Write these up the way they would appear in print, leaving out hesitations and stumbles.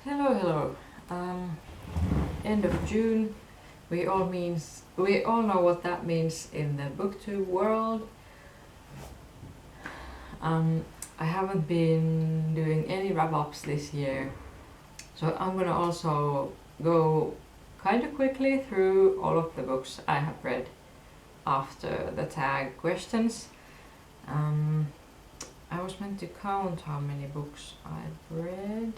Hello, hello. End of June. We all know what that means in the booktube world. I haven't been doing any wrap-ups this year, so I'm gonna also go kind of quickly through all of the books I have read after the tag questions. I was meant to count how many books I've read.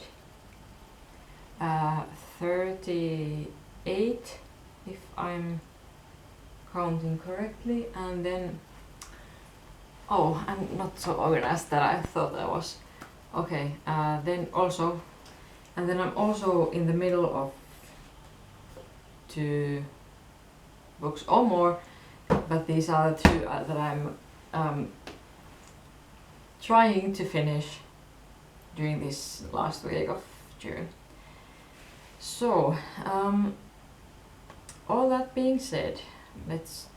38 if I'm counting correctly, and then I'm not so organized that I thought I was. Okay, then I'm also in the middle of 2 books or more, but these are the 2 that I'm trying to finish during this last week of June. So, all that being said, let's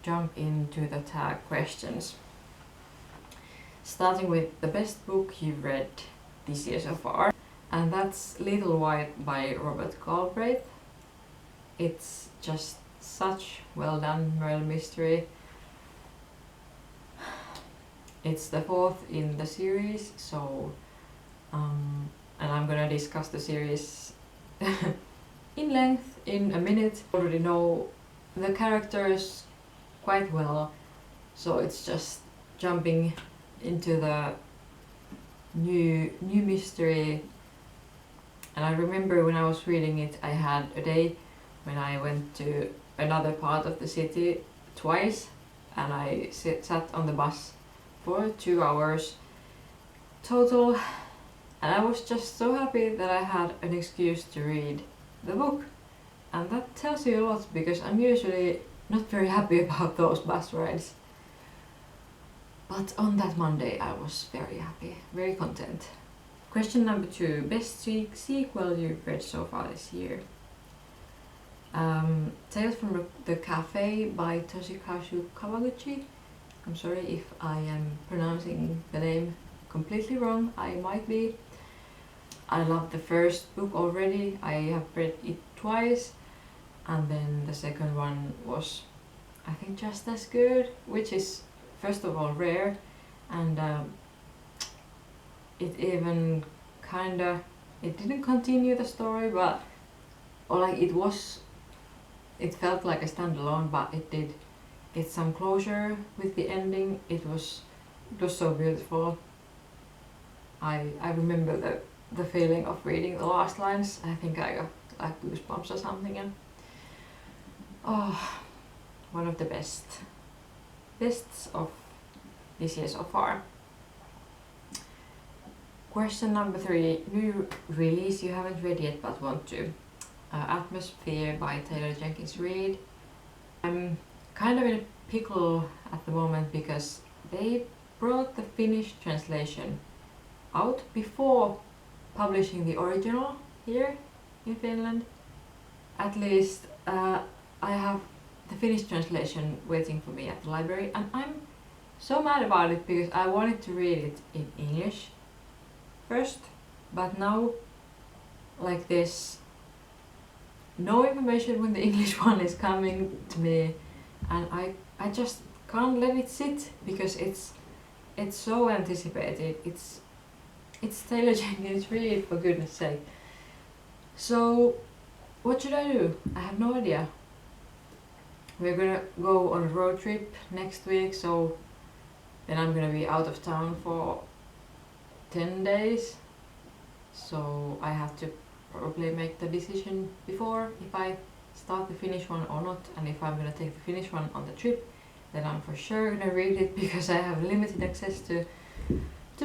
jump into the tag questions. Starting with the best book you've read this year so far, and that's Little White by Robert Galbraith. It's just such well done murder mystery. It's the 4th in the series, so and I'm gonna discuss the series in length in a minute. I already know the characters quite well, so it's just jumping into the new mystery. And I remember when I was reading it, I had a day when I went to another part of the city twice, and I sat on the bus for 2 hours total, and I was just so happy that I had an excuse to read the book. And that tells you a lot, because I'm usually not very happy about those bus rides. But on that Monday I was very happy, very content. Question number 2. Best sequel you've read so far this year. Tales from the Cafe by Toshikazu Kawaguchi. I'm sorry if I am pronouncing the name completely wrong, I might be. I love the first book already. I have read it twice, and then the second one was, I think, just as good, which is first of all rare, and it even it didn't continue the story, but it felt like a standalone, but it did get some closure with the ending. It was so beautiful. I remember the feeling of reading the last lines. I think I got like goosebumps or something, and one of the bests of this year so far. Question number 3. New release you haven't read yet but want to. Atmosphere by Taylor Jenkins Reid. I'm kind of in a pickle at the moment because they brought the Finnish translation out before publishing the original here in Finland. At least I have the Finnish translation waiting for me at the library, and I'm so mad about it because I wanted to read it in English first, but now like this, no information when the English one is coming to me, and I just can't let it sit because it's so anticipated. It's Taylor Jenkins Reid, for goodness sake. So what should I do? I have no idea. We're gonna go on a road trip next week, so then I'm gonna be out of town for 10 days. So I have to probably make the decision before if I start the Finnish one or not, and if I'm gonna take the Finnish one on the trip, then I'm for sure gonna read it because I have limited access to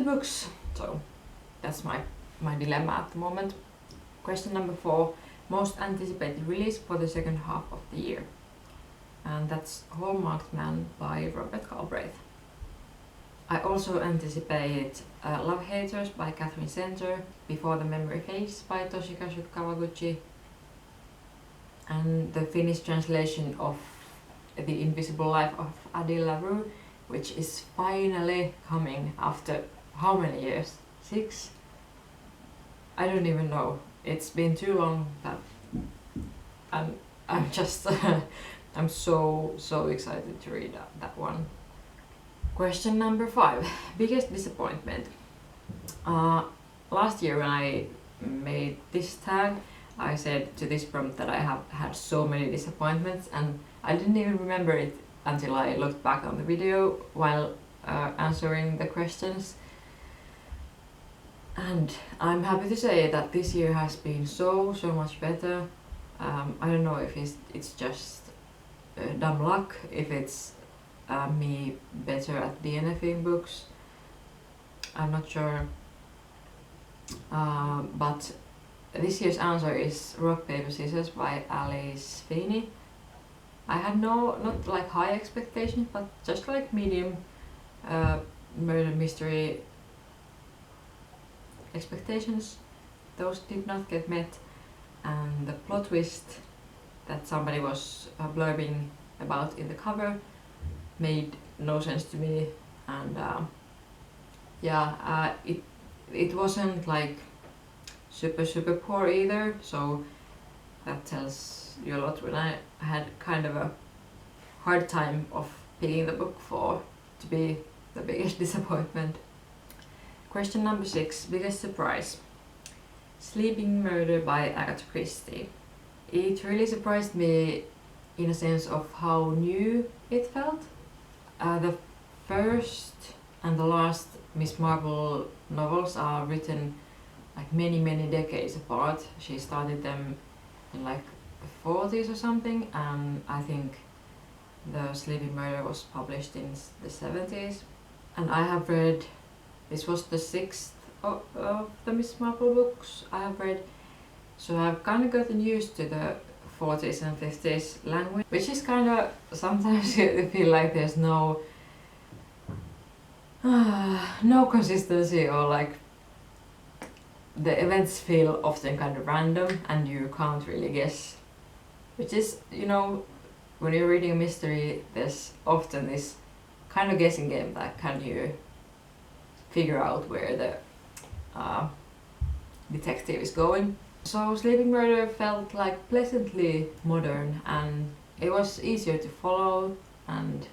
books. So that's my dilemma at the moment. Question number 4. Most anticipated release for the second half of the year. And that's Hallmarked Man by Robert Galbraith. I also anticipate Love Haters by Catherine Center, Before the Memory Fades by Toshikazu Kawaguchi, and the Finnish translation of The Invisible Life of Adil LaRue, which is finally coming after how many years? 6? I don't even know. it's been too long that I'm just I'm so excited to read that one. Question number 5. Biggest disappointment. Last year when I made this tag, I said to this prompt that I have had so many disappointments, and I didn't even remember it until I looked back on the video while answering the questions. And I'm happy to say that this year has been so much better. I don't know if it's just dumb luck, if it's me better at DNFing books, I'm not sure. But this year's answer is Rock, Paper, Scissors by Alice Feeney. I had not like high expectations, but just like medium murder mystery expectations. Those did not get met, and the plot twist that somebody was blurbing about in the cover made no sense to me, and it wasn't like super poor either, so that tells you a lot when I had kind of a hard time of picking the book to be the biggest disappointment. Question number 6. Biggest surprise. Sleeping Murder by Agatha Christie. It really surprised me in a sense of how new it felt. The first and the last Miss Marple novels are written like many decades apart. She started them in like the 40s or something, and I think the Sleeping Murder was published in the 70s. And I have read, this was the 6th of the Miss Marple books I have read, so I've kind of gotten used to the 40s and 50s language, which is kind of, sometimes you feel like there's no consistency, or like the events feel often kind of random and you can't really guess, which is, you know, when you're reading a mystery there's often this kind of guessing game that can you figure out where the detective is going. So Sleeping Murder felt like pleasantly modern, and it was easier to follow, and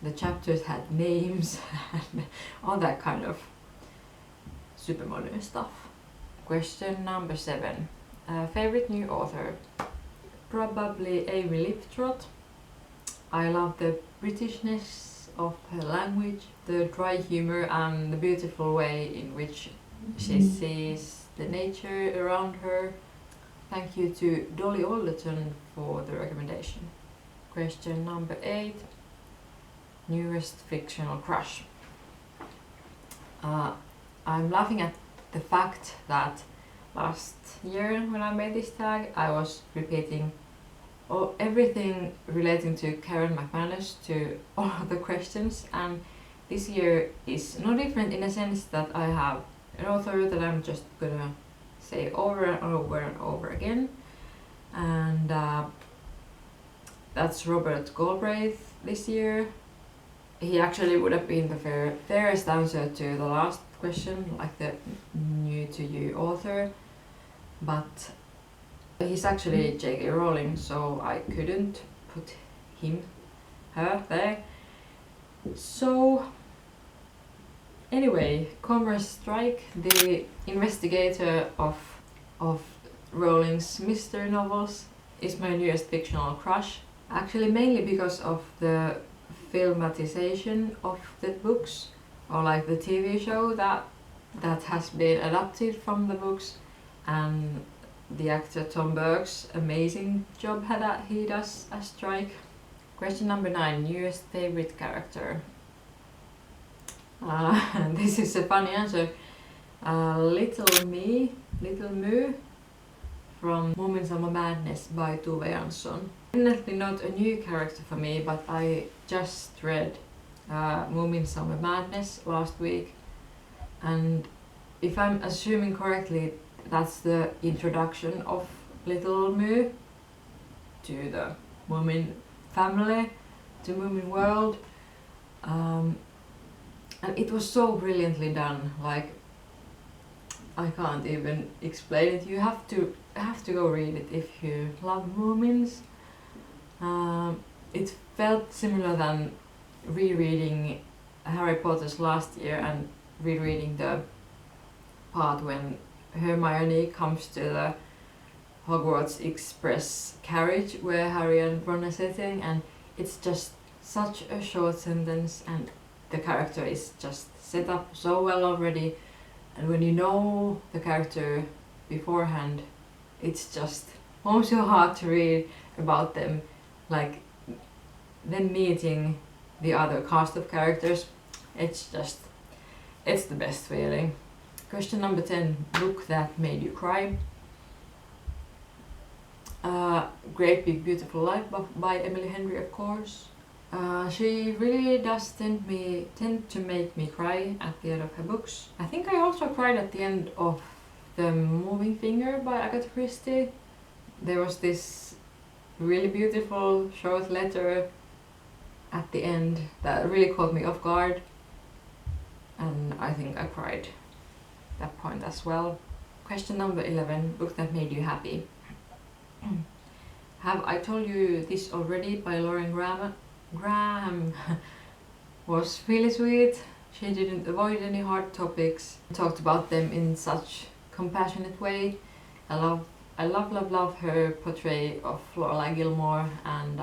the chapters had names and all that kind of super modern stuff. Question number 7. Favorite new author? Probably Amy Liptrot. I love the Britishness of her language, the dry humor and the beautiful way in which she sees the nature around her. Thank you to Dolly Alderton for the recommendation. Question number 8. Newest fictional crush. I'm laughing at the fact that last year when I made this tag I was repeating everything relating to Karen McManus to all of the questions, and this year is no different in a sense that I have an author that I'm just gonna say over and over and over again, and that's Robert Galbraith this year. He actually would have been the fairest answer to the last question, like the new to you author, but he's actually J.K. Rowling, so I couldn't put her there. So anyway, Commerce Strike, the investigator of Rowling's mystery novels, is my newest fictional crush. Actually mainly because of the filmatization of the books, or like the TV show that has been adapted from the books, and the actor Tom Burke's amazing job that he does as Strike. Question number 9. Newest favorite character. This is a funny answer. Little Moo from Moments of Madness by Tove Jansson. Definitely not a new character for me, but I just read Moments of Madness last week, and if I'm assuming correctly, that's the introduction of Little Moo to the Moomin family, to Moomin world, and it was so brilliantly done. Like, I can't even explain it. You have to go read it if you love Moomins. It felt similar than rereading Harry Potter's last year and rereading the part when Hermione comes to the Hogwarts Express carriage where Harry and Ron are sitting, and it's just such a short sentence and the character is just set up so well already, and when you know the character beforehand, it's just warms your heart to read about them, like them meeting the other cast of characters. It's the best feeling. Question number 10, book that made you cry. Great Big Beautiful Life by Emily Henry, of course. She really does tend to make me cry at the end of her books. I think I also cried at the end of The Moving Finger by Agatha Christie. There was this really beautiful short letter at the end that really caught me off guard, and I think I cried at that point as well. Question number 11, book that made you happy. Have I Told You This Already by Lauren Graham was really sweet. She didn't avoid any hard topics, talked about them in such compassionate way. I love her portray of Lorelai Gilmore, and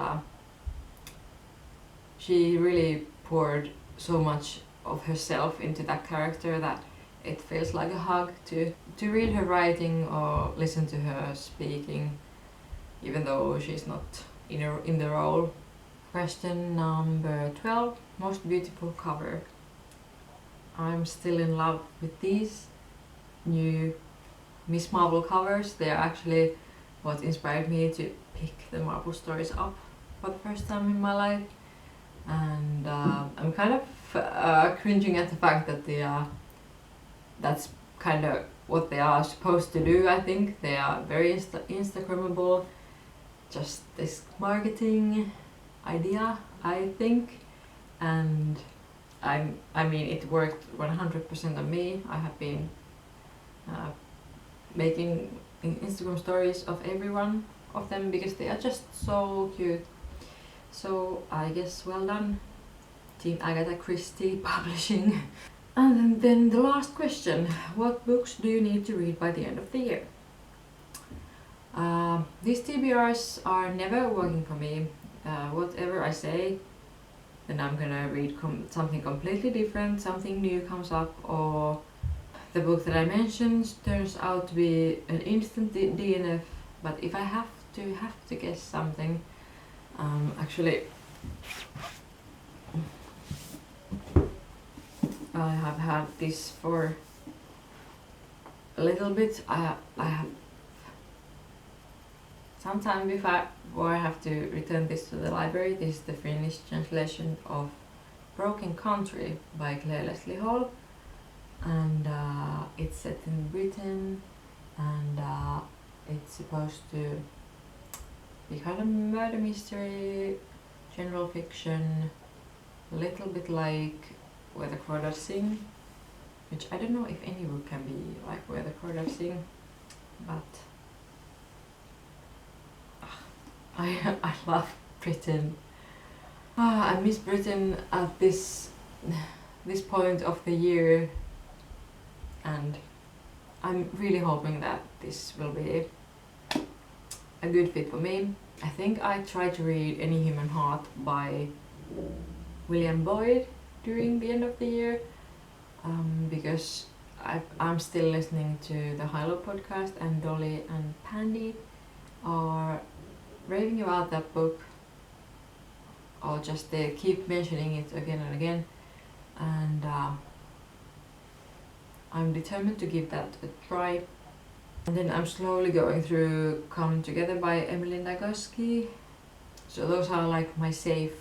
she really poured so much of herself into that character that it feels like a hug to read her writing or listen to her speaking, even though she's not in the role. Question number 12, most beautiful cover. I'm still in love with these new Miss Marvel covers. They are actually what inspired me to pick the Marvel stories up for the first time in my life, and I'm kind of cringing at the fact that that's kind of what they are supposed to do. I think they are very Instagrammable, just this marketing idea, I think, and I mean it worked 100% on me. I have been making Instagram stories of every one of them because they are just so cute. So I guess well done, Team Agatha Christie Publishing. And then the last question, what books do you need to read by the end of the year? These TBRs are never working for me. Whatever I say, then I'm gonna read something completely different, something new comes up, or the book that I mentioned turns out to be an instant DNF. But if I have to guess something, actually I have had this for a little bit. I have sometime before I have to return this to the library. This is the Finnish translation of Broken Country by Claire Leslie Hall, and it's set in Britain, and it's supposed to be kind of murder mystery, general fiction, a little bit like Where the Crow Does Sing, which I don't know if any book can be like Where the Crow Does Sing, but I love Britain. I miss Britain at this point of the year, and I'm really hoping that this will be a good fit for me. I think I tried to read Any Human Heart by William Boyd during the end of the year, because I'm still listening to the Hilo podcast, and Dolly and Pandy are raving about that book, or just they keep mentioning it again and again, and I'm determined to give that a try. And then I'm slowly going through Come Together by Emily Nagoski. So those are like my safe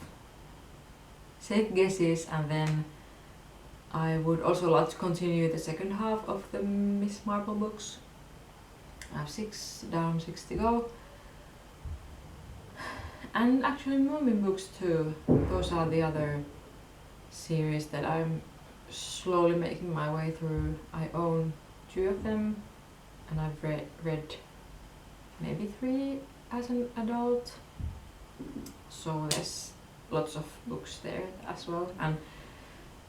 guesses, and then I would also like to continue the second half of the Miss Marple books. I have 6 down, 6 to go. And actually Moomin books too. Those are the other series that I'm slowly making my way through. I own 2 of them, and I've read maybe 3 as an adult. So there's lots of books there as well, and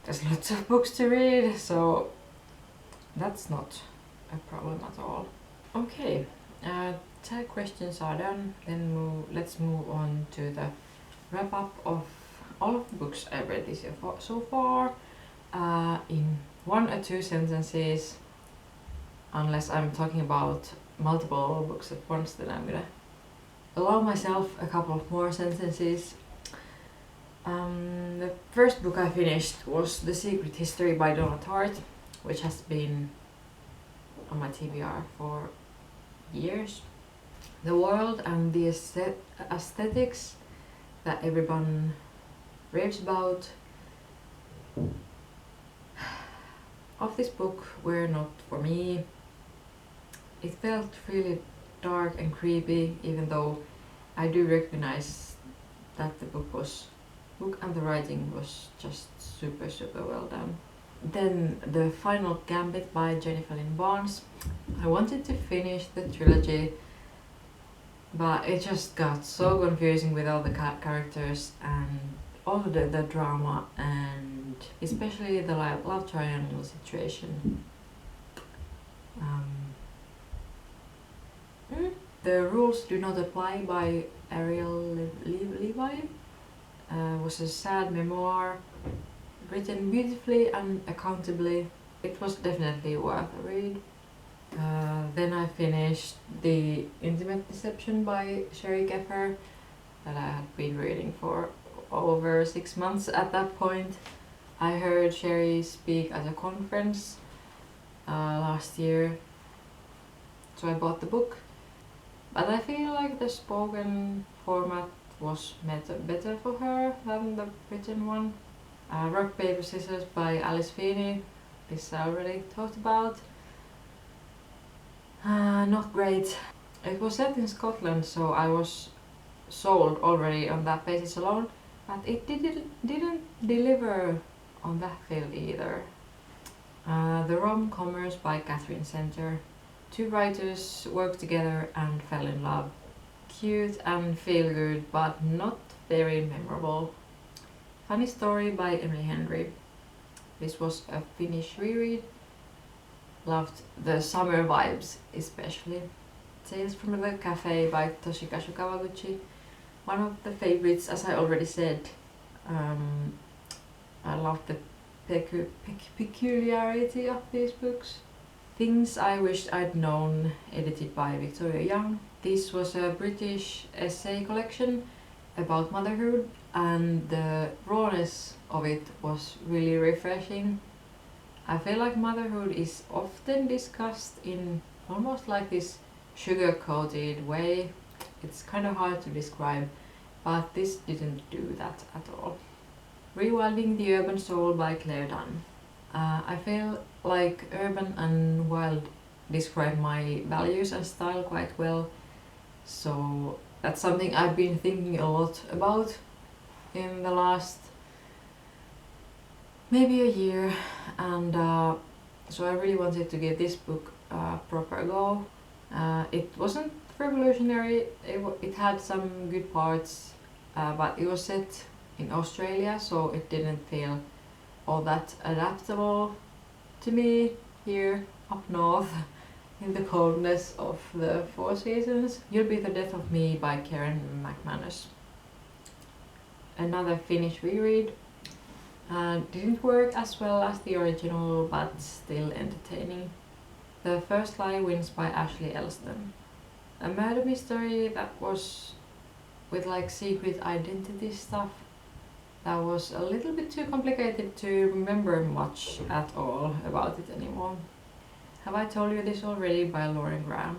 there's lots of books to read, so that's not a problem at all. Okay, tag questions are done, then let's move on to the wrap up of all of the books I've read this year so far, in 1 or 2 sentences, unless I'm talking about multiple books at once, then I'm gonna allow myself a couple of more sentences. The first book I finished was The Secret History by Donna Tartt, which has been on my TBR for years. The world and the aesthetics that everyone raves about of this book were not for me. It felt really dark and creepy, even though I do recognize that the book and the writing was just super well done. Then The Final Gambit by Jennifer Lynn Barnes. I wanted to finish the trilogy, but it just got so confusing with all the characters and all the drama, and especially the love triangle situation. The Rules Do Not Apply by Ariel Levi was a sad memoir written beautifully and accountably. It was definitely worth a read. Then I finished The Intimate Deception by Sherry Geffer, that I had been reading for over 6 months at that point. I heard Sherry speak at a conference last year, so I bought the book. But I feel like the spoken format was better for her than the written one. Rock, Paper, Scissors by Alice Feeney. This I already talked about. Not great. It was set in Scotland, so I was sold already on that basis alone, but it didn't deliver on that field either. The Rom-Comers by Catherine Center. 2 writers worked together and fell in love. Cute and feel good, but not very memorable. Funny Story by Emily Henry. This was a Finnish reread. Loved the summer vibes especially. Tales from the Cafe by Toshikazu Kawaguchi. One of the favorites, as I already said. I love the peculiarity of these books. Things I Wished I'd Known, edited by Victoria Young. This was a British essay collection about motherhood, and the rawness of it was really refreshing. I feel like motherhood is often discussed in almost like this sugar-coated way. It's kind of hard to describe, but this didn't do that at all. Rewilding the Urban Soul by Claire Dunn. I feel like urban and wild describe my values and style quite well, so that's something I've been thinking a lot about in the last maybe a year, and so I really wanted to give this book a proper go. It wasn't revolutionary, it had some good parts, but it was set in Australia, so it didn't feel all that adaptable to me here up north in the coldness of the 4 seasons. You'll Be the Death of Me by Karen McManus. Another Finnish reread. Didn't work as well as the original, but still entertaining. The First Lie Wins by Ashley Elston. A murder mystery that was with like secret identity stuff. That was a little bit too complicated to remember much at all about it anymore. Have I Told You This Already by Lauren Graham.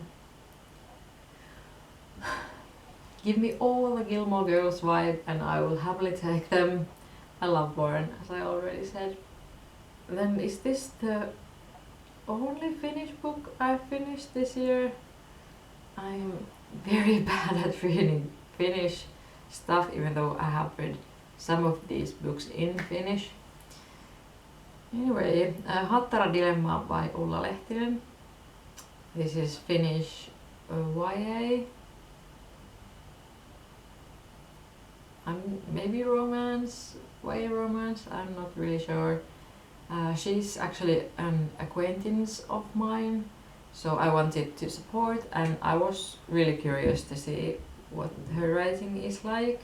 Give me all the Gilmore Girls vibe and I will happily take them. I love Lauren, as I already said. Then is this the only Finnish book I finished this year? I'm very bad at reading Finnish stuff, even though I have read some of these books in Finnish. Anyway, Hattara Dilemma by Ulla Lehtinen. This is Finnish YA. Maybe romance, YA romance, I'm not really sure. She's actually an acquaintance of mine, so I wanted to support, and I was really curious to see what her writing is like.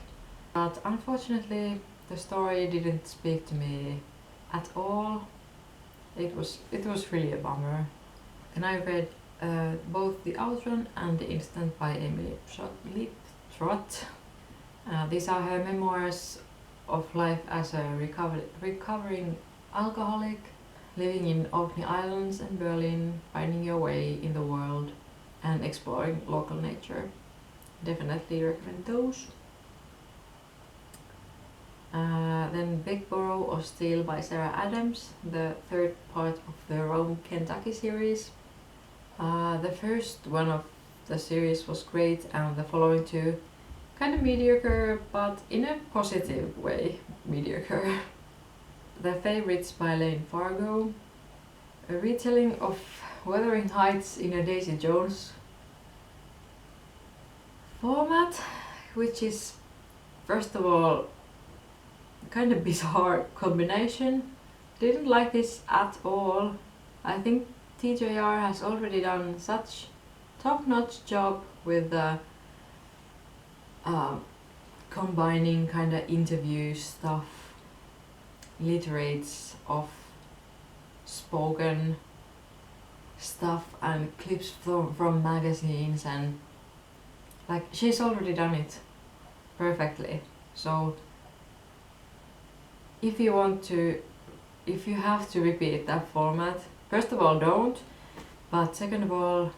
But unfortunately, the story didn't speak to me at all. It was really a bummer. And I read both The Outrun and The Instant by Emily Liptrot. These are her memoirs of life as a recovering alcoholic, living in Orkney Islands and Berlin, finding your way in the world and exploring local nature. Definitely recommend those. Then Big Borough of Steel by Sarah Adams, the third part of the Rome, Kentucky series. The first one of the series was great, and the following two kind of mediocre, but in a positive way mediocre. The Favorites by Lane Fargo, a retelling of Wuthering Heights in a Daisy Jones format, which is, first of all, kind of bizarre combination. Didn't like this at all. I think TJR has already done such top-notch job with combining kind of interview stuff, literates of spoken stuff and clips from magazines, and like she's already done it perfectly. So if you have to repeat that format, first of all don't, but second of all,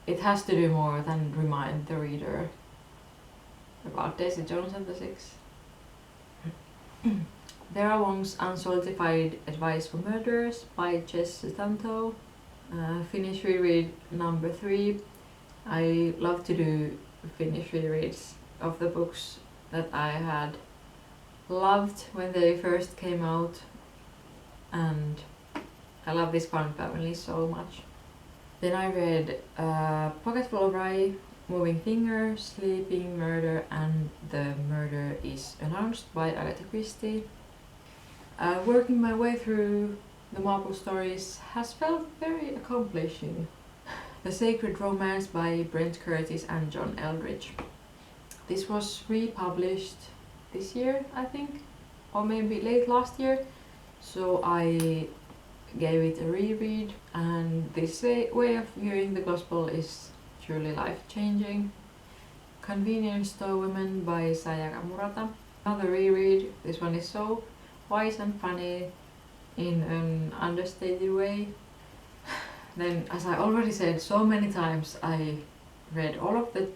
it has to do more than remind the reader about Daisy Jones and the Six. Vera Wong's Unsolicited Advice for Murderers by Jess Sutanto. Finnish reread number 3. I love to do Finnish rereads of the books that I had loved when they first came out, and I love this fun family so much. Then I read Pocketful of Rye, Moving Finger, Sleeping Murder, and The Murder is Announced by Agatha Christie. Working my way through the Marple stories has felt very accomplishing. The Sacred Romance by Brent Curtis and John Eldridge. This was republished this year, I think, or maybe late last year, so I gave it a reread, and this way of viewing the Gospel is truly life-changing. Convenience Store Women by Sayaka Murata. Another reread. This one is so wise and funny in an understated way. Then, as I already said so many times, I read all of the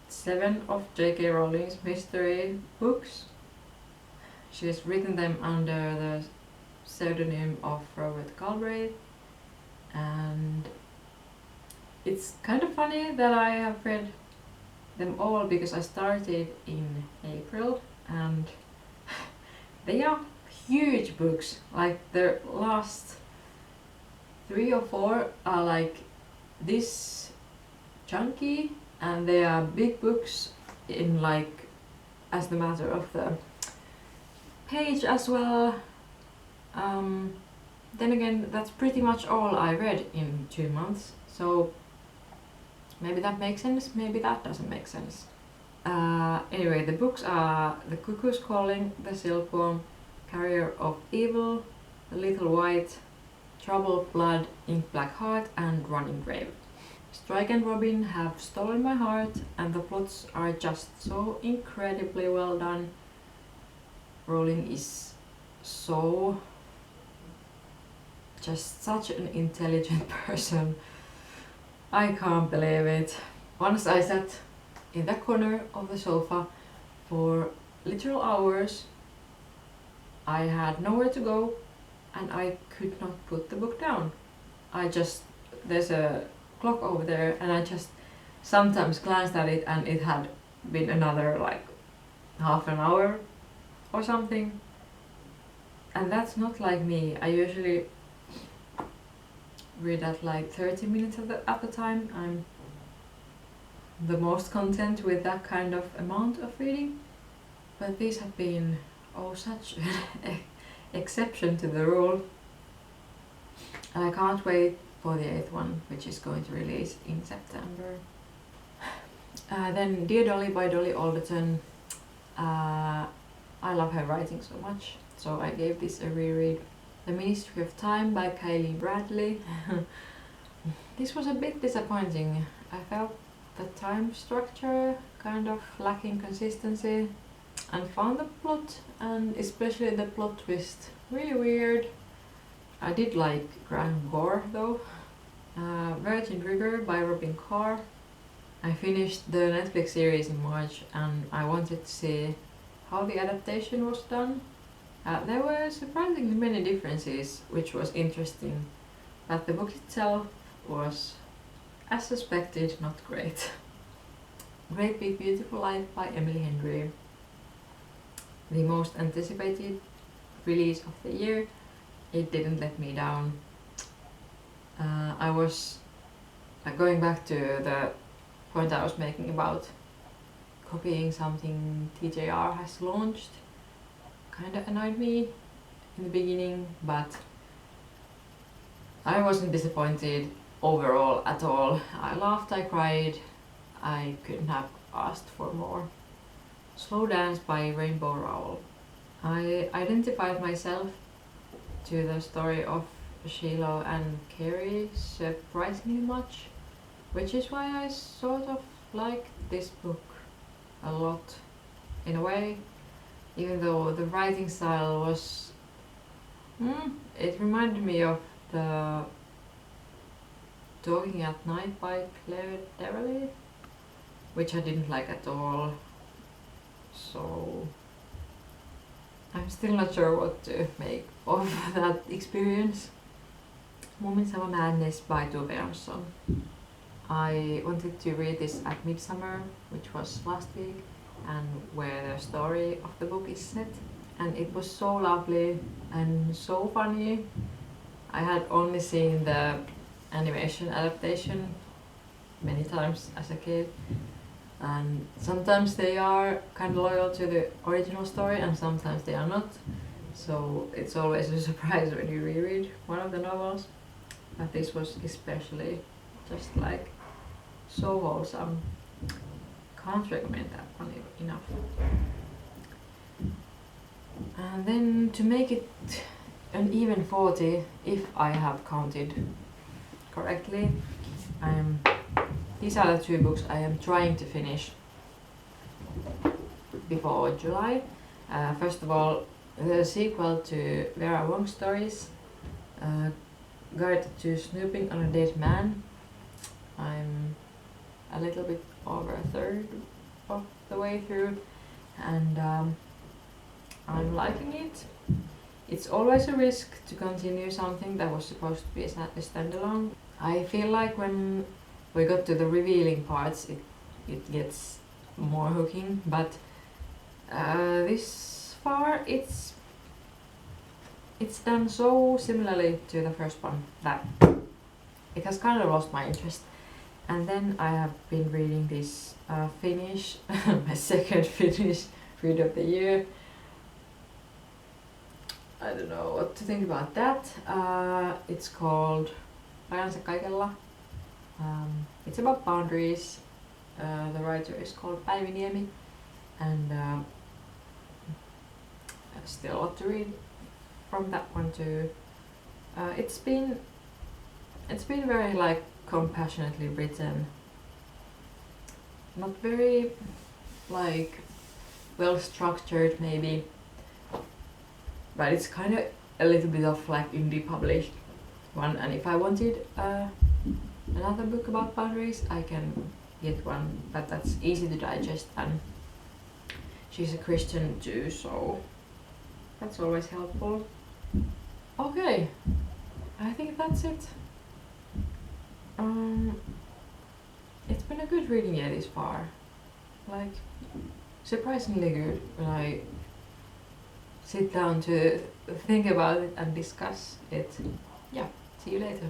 7 of J.K. Rowling's mystery books. She has written them under the pseudonym of Robert Galbraith, and it's kind of funny that I have read them all because I started in April, and they are huge books. Like the last 3 or 4 are like this chunky, and they are big books in like as the matter of the page as well. Then again, that's pretty much all I read in 2 months, so maybe that makes sense, maybe that doesn't make sense. Anyway, the books are The Cuckoo's Calling, The Silkworm, Carrier of Evil, The Little White, Trouble of Blood, Ink Black Heart, and Running Grave. Strike and Robin have stolen my heart, and the plots are just so incredibly well done. Rowling is so just such an intelligent person. I can't believe it. Once I sat in the corner of the sofa for literal hours. I had nowhere to go, and I could not put the book down. There's a clock over there, and I just sometimes glanced at it, and it had been another like half an hour or something. And that's not like me. I usually read at like 30 minutes at the time. I'm the most content with that kind of amount of reading. But these have been such an exception to the rule. And I can't wait for the 8th one, which is going to release in September. Then Dear Dolly by Dolly Alderton. I love her writing so much, so I gave this a reread. The Ministry of Time by Kylie Bradley. This was a bit disappointing. I felt the time structure kind of lacking consistency, and found the plot, and especially the plot twist, really weird. I did like grand gore though. Virgin River by Robin Carr. I finished the Netflix series in March and I wanted to see how the adaptation was done. There were surprisingly many differences, which was interesting, but the book itself was, as suspected, not great. Great Big Beautiful Life by Emily Henry. The most anticipated release of the year. It didn't let me down. I was going back to the point I was making about copying something TJR has launched. Kinda annoyed me in the beginning, but I wasn't disappointed overall at all. I laughed, I cried, I couldn't have asked for more. Slow Dance by Rainbow Rowell. I identified myself to the story of Shiloh and Carrie surprisingly much, which is why I sort of liked this book a lot in a way, even though the writing style was... it reminded me of the Talking at Night by Claire Derrily, which I didn't like at all, so I'm still not sure what to make of that experience. Moments of Madness by Tove Jansson. I wanted to read this at Midsummer, which was last week, and where the story of the book is set, and it was so lovely and so funny. I had only seen the animation adaptation many times as a kid, and sometimes they are kind of loyal to the original story and sometimes they are not, so it's always a surprise when you reread one of the novels, but this was especially just like so wholesome. Can't recommend that one enough. And then to make it an even 40, if I have counted correctly, these are the 2 books I am trying to finish before July. First of all, the sequel to Vera Wong Stories, Guide to Snooping on a Dead Man. I'm a little bit over a third of the way through, and I'm liking it. It's always a risk to continue something that was supposed to be a standalone. I feel like when we got to the revealing parts, it gets more hooking, but this far it's done so similarly to the first one that it has kind of lost my interest. And then I have been reading this Finnish, my second Finnish read of the year. I don't know what to think about that. It's called Rajansa Kaikella. It's about boundaries. The writer is called Päivi Niemi, and still a lot to read from that one too. It's been very like compassionately written, not very like well structured maybe, but it's kind of a little bit of like indie published one, and if I wanted another book about boundaries I can get one, but that's easy to digest, and she's a Christian too, so that's always helpful. Okay, I think that's it. It's been a good reading year this far, like surprisingly good when I sit down to think about it and discuss it. Yeah, see you later.